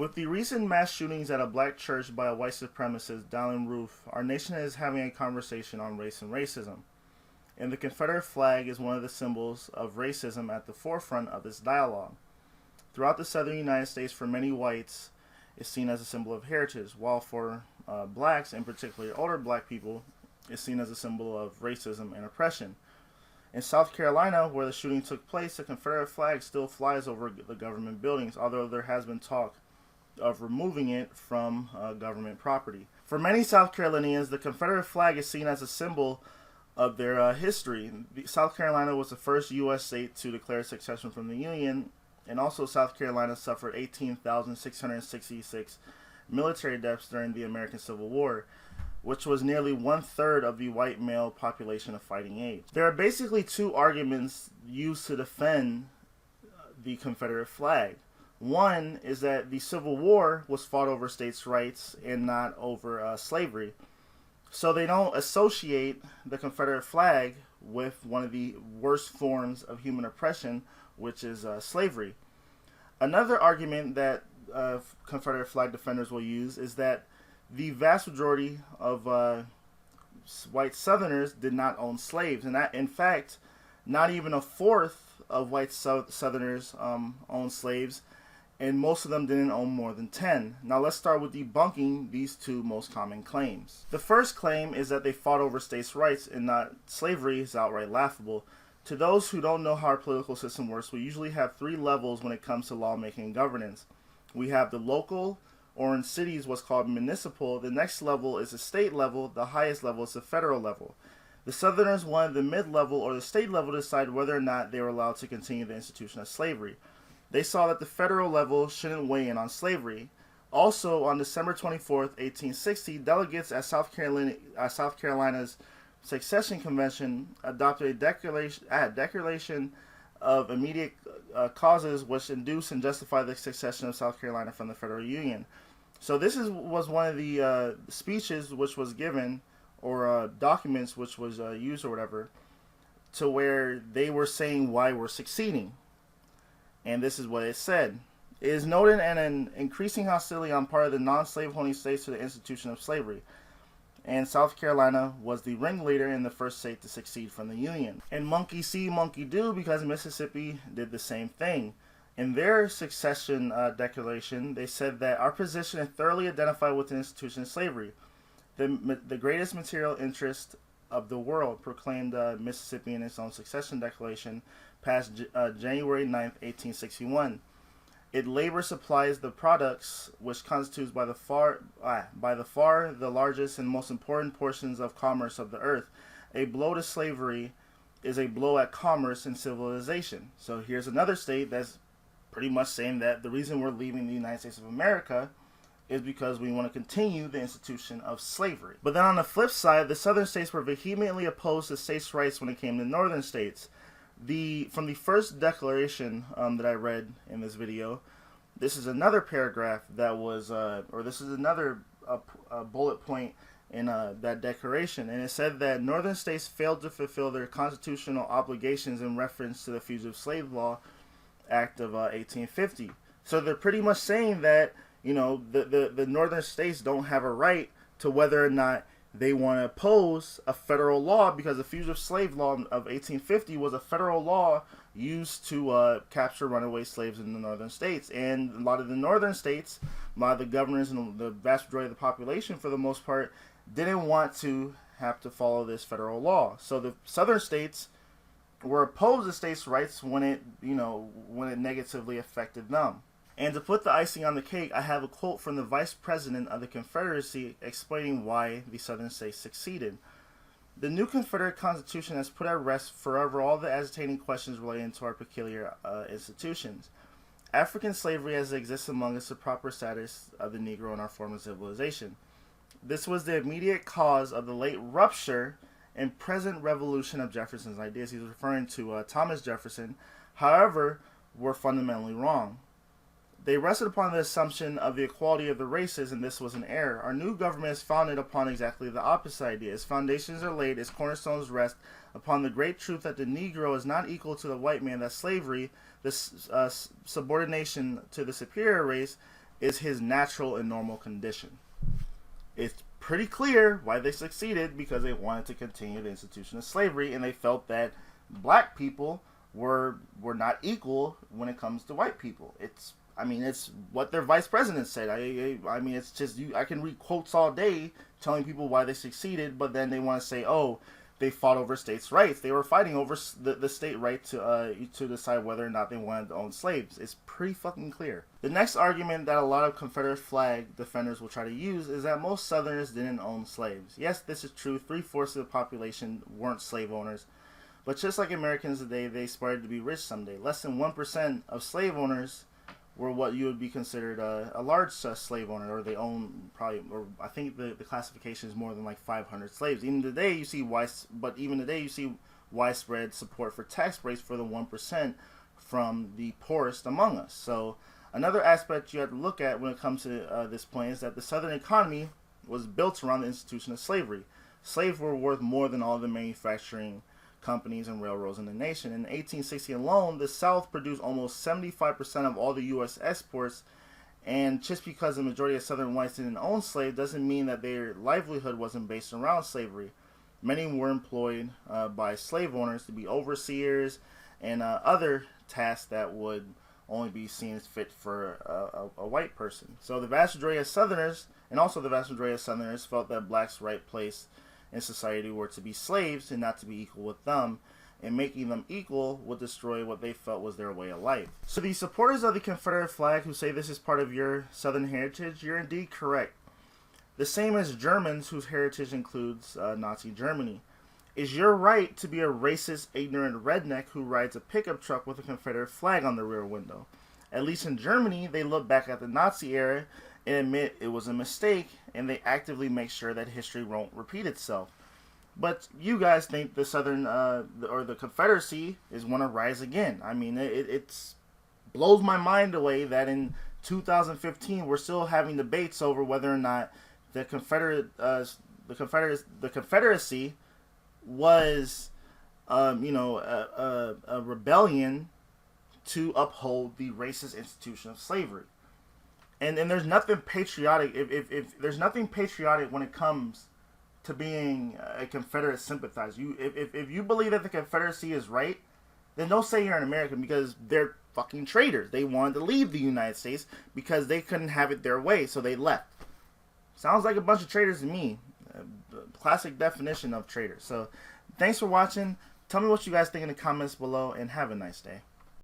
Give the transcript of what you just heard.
With the recent mass shootings at a black church by a white supremacist, Dylaan Roof, our nation is having a conversation on race and racism. And the Confederate flag is one of the symbols of racism at the forefront of this dialogue. Throughout the southern United States, for many whites, it's seen as a symbol of heritage, while for blacks, and particularly older black people, it's seen as a symbol of racism and oppression. In South Carolina, where the shooting took place, the Confederate flag still flies over the government buildings, although there has been talk of removing it from government property. For many South Carolinians, the Confederate flag is seen as a symbol of their history. South Carolina was the first U.S. state to declare secession from the Union, and also South Carolina suffered 18,666 military deaths during the American Civil War, which was nearly 1/3 of the white male population of fighting age. There are basically two arguments used to defend the Confederate flag. One is that the Civil War was fought over states' rights and not over slavery. So they don't associate the Confederate flag with one of the worst forms of human oppression, which is slavery. Another argument that Confederate flag defenders will use is that the vast majority of white Southerners did not own slaves, and that, in fact, not even a fourth of white Southerners owned slaves, and most of them didn't own more than 10. Now let's start with debunking these two most common claims. The first claim is that they fought over states' rights and not slavery is outright laughable. To those who don't know how our political system works, we usually have 3 levels when it comes to lawmaking and governance. We have the local, or in cities what's called municipal. The next level is the state level. The highest level is the federal level. The Southerners wanted the mid-level or the state level to decide whether or not they were allowed to continue the institution of slavery. They saw that the federal level shouldn't weigh in on slavery. Also, on December 24th, 1860, delegates at South Carolina's Secession Convention adopted a declaration of immediate causes which induce and justify the secession of South Carolina from the Federal Union. So this was one of the speeches which was given, or documents which was used or whatever, to where they were saying why we're succeeding. And this is what it said. It is noted an increasing hostility on part of the non-slave holding states to the institution of slavery. And South Carolina was the ringleader and the first state to succeed from the Union. And monkey see, monkey do, because Mississippi did the same thing. In their secession declaration, they said that our position is thoroughly identified with the institution of slavery, the greatest material interest of the world, proclaimed Mississippi in its own secession declaration, passed January 9th, 1861. It labor supplies the products which constitutes by the far the largest and most important portions of commerce of the earth. A blow to slavery is a blow at commerce and civilization. So here's another state that's pretty much saying that the reason we're leaving the United States of America is because we want to continue the institution of slavery. But then on the flip side, the southern states were vehemently opposed to states' rights when it came to northern states. From the first declaration that I read in this video, this is another paragraph that was, or this is another bullet point in that declaration, and it said that northern states failed to fulfill their constitutional obligations in reference to the Fugitive Slave Law Act of 1850. So they're pretty much saying that, you know, the northern states don't have a right to whether or not they want to oppose a federal law, because the Fugitive Slave Law of 1850 was a federal law used to capture runaway slaves in the northern states. And a lot of the northern states, a lot of the governors and the vast majority of the population, for the most part, didn't want to have to follow this federal law. So the southern states were opposed to states' rights when it negatively affected them. And to put the icing on the cake, I have a quote from the Vice President of the Confederacy explaining why the Southern states succeeded. The new Confederate Constitution has put at rest forever all the agitating questions relating to our peculiar institutions. African slavery as it exists among us the proper status of the Negro in our form of civilization. This was the immediate cause of the late rupture and present revolution of Jefferson's ideas. He's referring to Thomas Jefferson. However, were fundamentally wrong. They rested upon the assumption of the equality of the races, and this was an error. Our new government is founded upon exactly the opposite idea. Its foundations are laid, its cornerstones rest upon the great truth that the Negro is not equal to the white man, that slavery, this subordination to the superior race, is his natural and normal condition. It's pretty clear why they succeeded, because they wanted to continue the institution of slavery, and they felt that black people were not equal when it comes to white people. It's what their vice president said. I mean, it's just I can read quotes all day telling people why they succeeded, but then they want to say, oh, they fought over states' rights. They were fighting over the state right to decide whether or not they wanted to own slaves. It's pretty fucking clear. The next argument that a lot of Confederate flag defenders will try to use is that most Southerners didn't own slaves. Yes, this is true. 3/4 of the population weren't slave owners. But just like Americans today, they aspired to be rich someday. Less than 1% of slave owners were what you would be considered a large slave owner, or they own probably, or I think the classification is more than like 500 slaves. Even today you see widespread support for tax breaks for the 1% from the poorest among us. So another aspect you have to look at when it comes to this point is that the Southern economy was built around the institution of slavery. Slaves were worth more than all the manufacturing companies and railroads in the nation. In 1860 alone, the South produced almost 75% of all the U.S. exports, and just because the majority of Southern whites didn't own slaves doesn't mean that their livelihood wasn't based around slavery. Many were employed by slave owners to be overseers and other tasks that would only be seen as fit for a white person. So the vast majority of Southerners, and also the vast majority of Southerners, felt that blacks' right place in society were to be slaves and not to be equal with them, and making them equal would destroy what they felt was their way of life. So the supporters of the Confederate flag who say this is part of your Southern heritage, you're indeed correct. The same as Germans whose heritage includes Nazi Germany. Is your right to be a racist, ignorant redneck who rides a pickup truck with a Confederate flag on the rear window? At least in Germany, they look back at the Nazi era and admit it was a mistake, and they actively make sure that history won't repeat itself. But you guys think the Southern, or the Confederacy is going to rise again. I mean, it blows my mind away that in 2015 we're still having debates over whether or not the Confederacy was, a rebellion to uphold the racist institution of slavery. And there's nothing patriotic, if there's nothing patriotic when it comes to being a Confederate sympathizer. If you believe that the Confederacy is right, then don't say you're an American, because they're fucking traitors. They wanted to leave the United States because they couldn't have it their way, so they left. Sounds like a bunch of traitors to me. Classic definition of traitors. So thanks for watching. Tell me what you guys think in the comments below, and have a nice day.